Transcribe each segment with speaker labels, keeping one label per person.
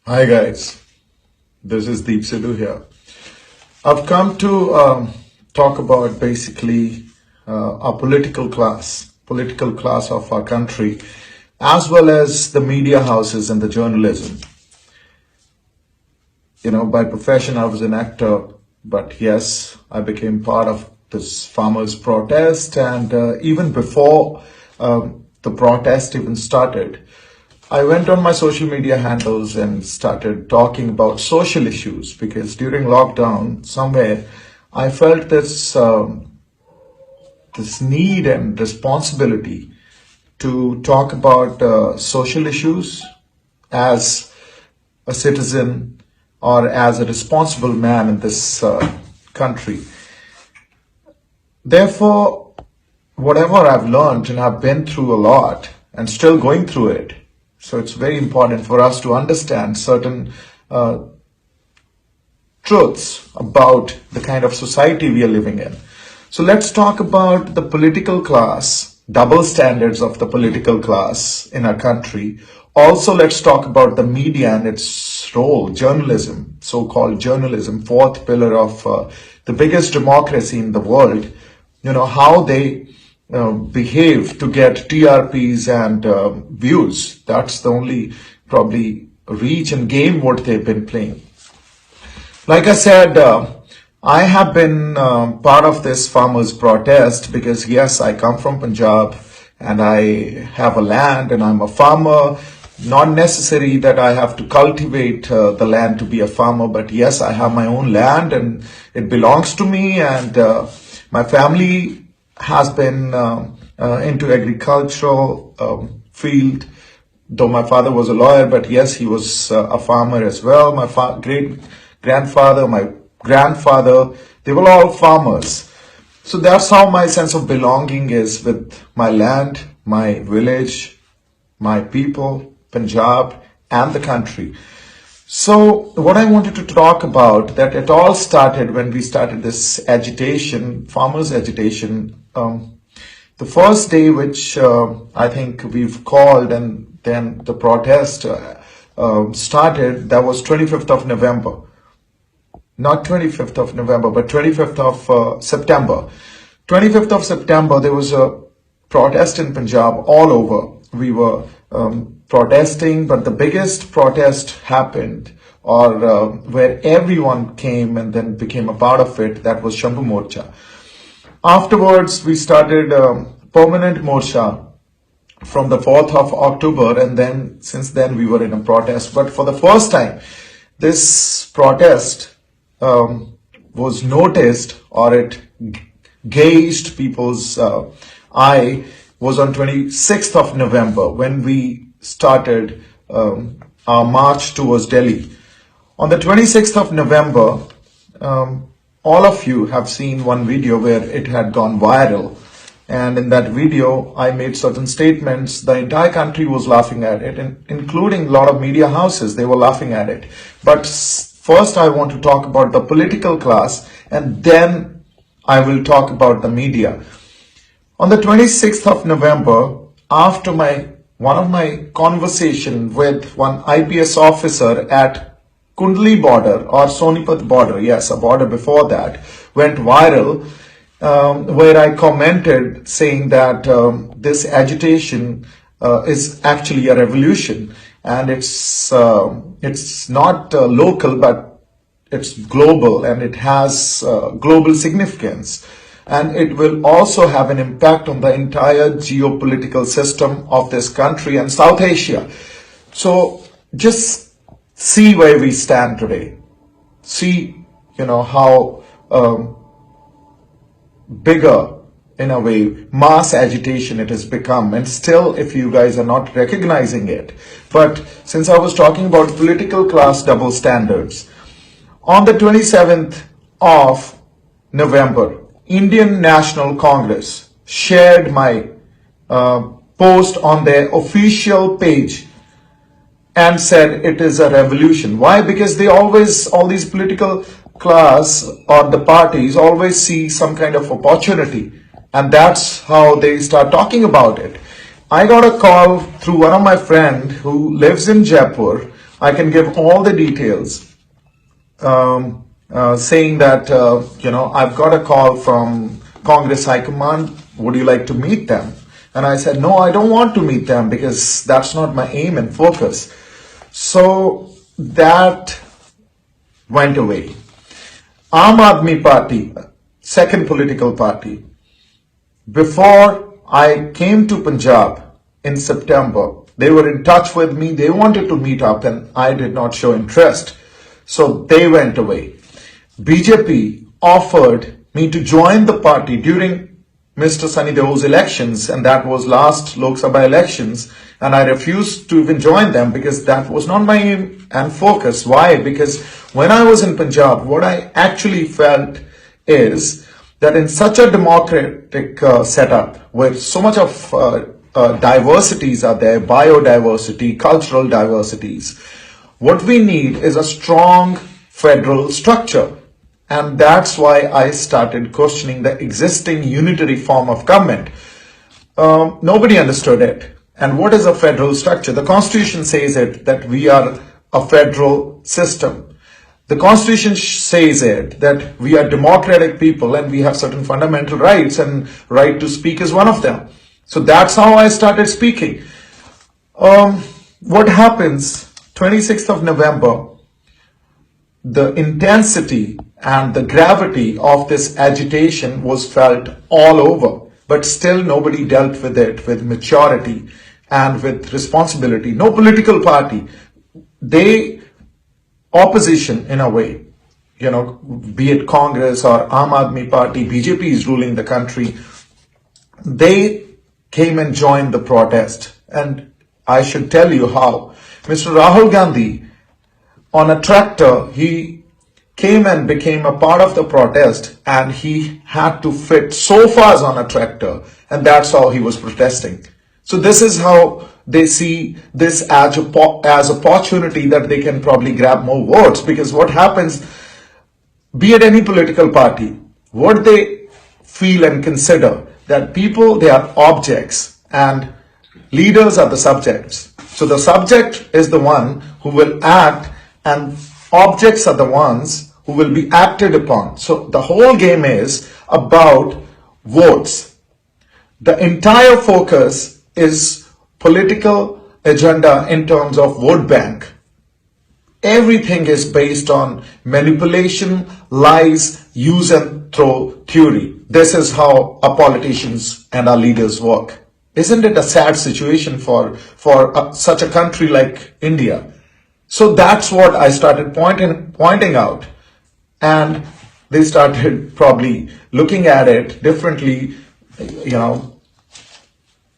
Speaker 1: Hi guys, this is Sidhu here. I've come to talk about basically our political class of our country, as well as the media houses and the journalism. By profession I was an actor, but yes, I became part of this farmers' protest, and even before the protest even started, I went on my social media handles and started talking about social issues because during lockdown, somewhere, I felt this need and responsibility to talk about social issues as a citizen or as a responsible man in this country. Therefore, whatever I've learned, and I've been through a lot and still going through it, so it's very important for us to understand certain truths about the kind of society we are living in. So let's talk about the political class, double standards of the political class in our country. Also, let's talk about the media and its role, journalism, so-called journalism, fourth pillar of the biggest democracy in the world. How they behave to get TRPs and views. That's the only probably reach and game what they've been playing. Like I said, I have been part of this farmers protest because yes, I come from Punjab and I have a land and I'm a farmer. Not necessary that I have to cultivate the land to be a farmer, but yes, I have my own land and it belongs to me, and my family has been into agricultural field, though my father was a lawyer, but yes, he was a farmer as well. My great grandfather, my grandfather, they were all farmers. So that's how my sense of belonging is with my land, my village, my people, Punjab, and the country. So what I wanted to talk about, that it all started when we started this agitation, farmers agitation. The first day which I think we've called and then the protest started, that was 25th of November. Not 25th of November, but 25th of September. 25th of September, there was a protest in Punjab all over. We were protesting, but the biggest protest happened, or where everyone came and then became a part of it, that was Shambhu Morcha. Afterwards, we started permanent Morcha from the 4th of October, and then since then we were in a protest. But for the first time, this protest was noticed, or it gauged people's eye, was on 26th of November when we started our march towards Delhi. On the 26th of November, all of you have seen one video where it had gone viral. And in that video, I made certain statements. The entire country was laughing at it, including a lot of media houses. They were laughing at it. But first, I want to talk about the political class, and then I will talk about the media. On the 26th of November, after one of my conversation with one IPS officer at Kundli border or Sonipat border, yes, a border before that, went viral, where I commented saying that this agitation is actually a revolution, and it's not local, but it's global, and it has global significance. And it will also have an impact on the entire geopolitical system of this country and South Asia. So just see where we stand today. See, how bigger, in a way, mass agitation it has become. And still, if you guys are not recognizing it. But since I was talking about political class double standards, on the 27th of November, Indian National Congress shared my post on their official page and said it is a revolution. Why? Because all these political class or the parties always see some kind of opportunity, and that's how they start talking about it. I got a call through one of my friend who lives in Jaipur I can give all the details, saying that, I've got a call from Congress High Command. Would you like to meet them? And I said, no, I don't want to meet them because that's not my aim and focus. So that went away. Aam Aadmi Party, second political party. Before I came to Punjab in September, they were in touch with me. They wanted to meet up and I did not show interest. So they went away. BJP offered me to join the party during Mr. Sunny Deol's elections, and that was last Lok Sabha elections, and I refused to even join them because that was not my aim and focus. Why? Because when I was in Punjab, what I actually felt is that in such a democratic setup, where so much of diversities are there, biodiversity, cultural diversities, what we need is a strong federal structure. And that's why I started questioning the existing unitary form of government. Nobody understood it. And what is a federal structure? The Constitution says it, that we are a federal system. The Constitution says it, that we are democratic people and we have certain fundamental rights, and right to speak is one of them. So that's how I started speaking. What happens, 26th of November, the intensity and the gravity of this agitation was felt all over, but still nobody dealt with it with maturity and with responsibility. No political party. Opposition in a way, be it Congress or Aam Aadmi Party, BJP is ruling the country. They came and joined the protest. And I should tell you how. Mr. Rahul Gandhi, on a tractor, he came and became a part of the protest, and he had to fit sofas on a tractor, and that's how he was protesting. So this is how they see this as opportunity that they can probably grab more votes, because what happens, be it any political party, what they feel and consider that people, they are objects and leaders are the subjects. So the subject is the one who will act and objects are the ones who will be acted upon. So the whole game is about votes. The entire focus is political agenda in terms of vote bank. Everything is based on manipulation, lies, use and throw theory. This is how our politicians and our leaders work. Isn't it a sad situation for such a country like India? So that's what I started pointing out, and they started probably looking at it differently,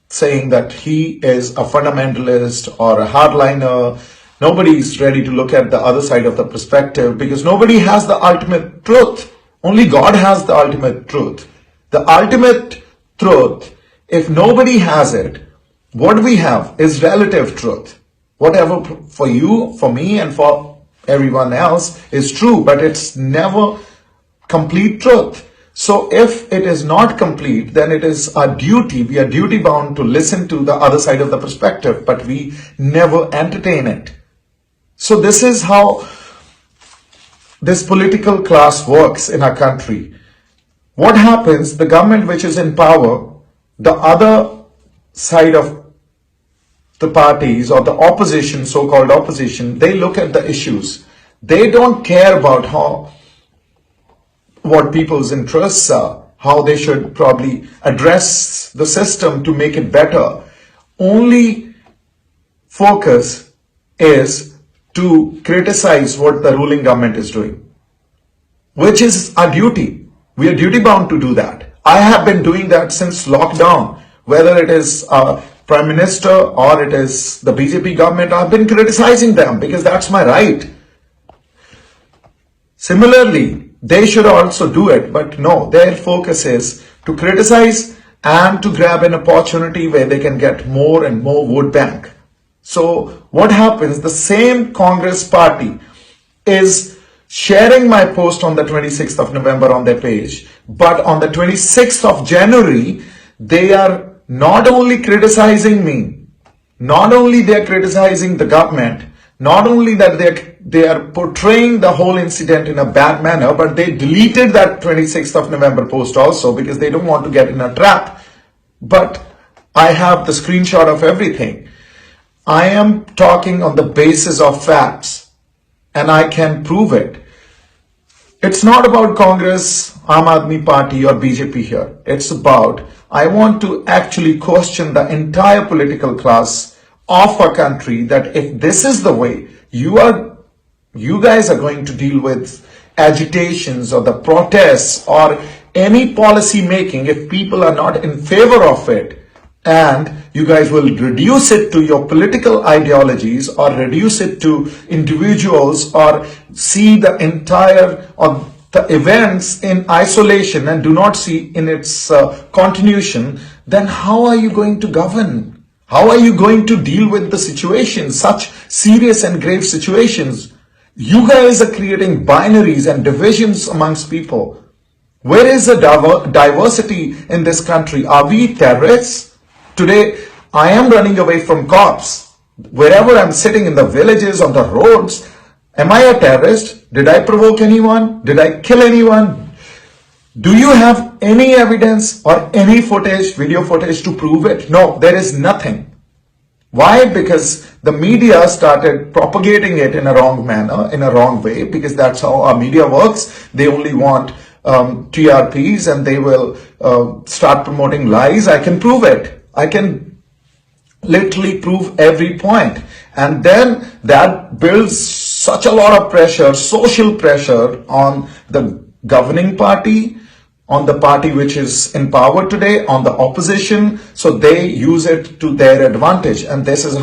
Speaker 1: saying that he is a fundamentalist or a hardliner. Nobody is ready to look at the other side of the perspective because nobody has the ultimate truth. Only God has the ultimate truth. The ultimate truth, if nobody has it, what we have is relative truth. Whatever for you, for me, and for everyone else is true, but it's never complete truth. So if it is not complete, then it is our duty, we are duty bound to listen to the other side of the perspective, but we never entertain it. So this is how this political class works in our country. What happens, the government which is in power, the other side of the parties or the opposition, so-called opposition, they look at the issues. They don't care about what people's interests are, how they should probably address the system to make it better. Only focus is to criticize what the ruling government is doing, which is our duty. We are duty bound to do that. I have been doing that since lockdown, whether it is Prime Minister or it is the BJP government. I've been criticizing them because that's my right. Similarly, they should also do it, but no, their focus is to criticize and to grab an opportunity where they can get more and more vote bank. So what happens, the same Congress party is sharing my post on the 26th of November on their page, but on the 26th of January, they are not only criticizing me, not only they are criticizing the government, Not only that they are portraying the whole incident in a bad manner, but they deleted that 26th of November post also because they don't want to get in a trap. But I have the screenshot of everything. I am talking on the basis of facts and I can prove it. It's not about Congress, Aam Aadmi Party or BJP here. It's about, I want to actually question the entire political class of a country, that if this is the way you guys are going to deal with agitations or the protests or any policy making, if people are not in favor of it, and you guys will reduce it to your political ideologies or reduce it to individuals or see the entire or the events in isolation and do not see in its continuation, then how are you going to govern? How are you going to deal with the situation, such serious and grave situations? You guys are creating binaries and divisions amongst people. Where is the diversity in this country? Are we terrorists? Today, I am running away from cops. Wherever I'm sitting in the villages, on the roads, am I a terrorist? Did I provoke anyone? Did I kill anyone? Do you have any evidence or any footage, video footage to prove it? No, there is nothing. Why? Because the media started propagating it in a wrong manner, in a wrong way, because that's how our media works. They only want TRPs and they will start promoting lies. I can prove it. I can literally prove every point. And then that builds such a lot of pressure, social pressure on the governing party, on the party which is in power today, on the opposition. So they use it to their advantage. And this is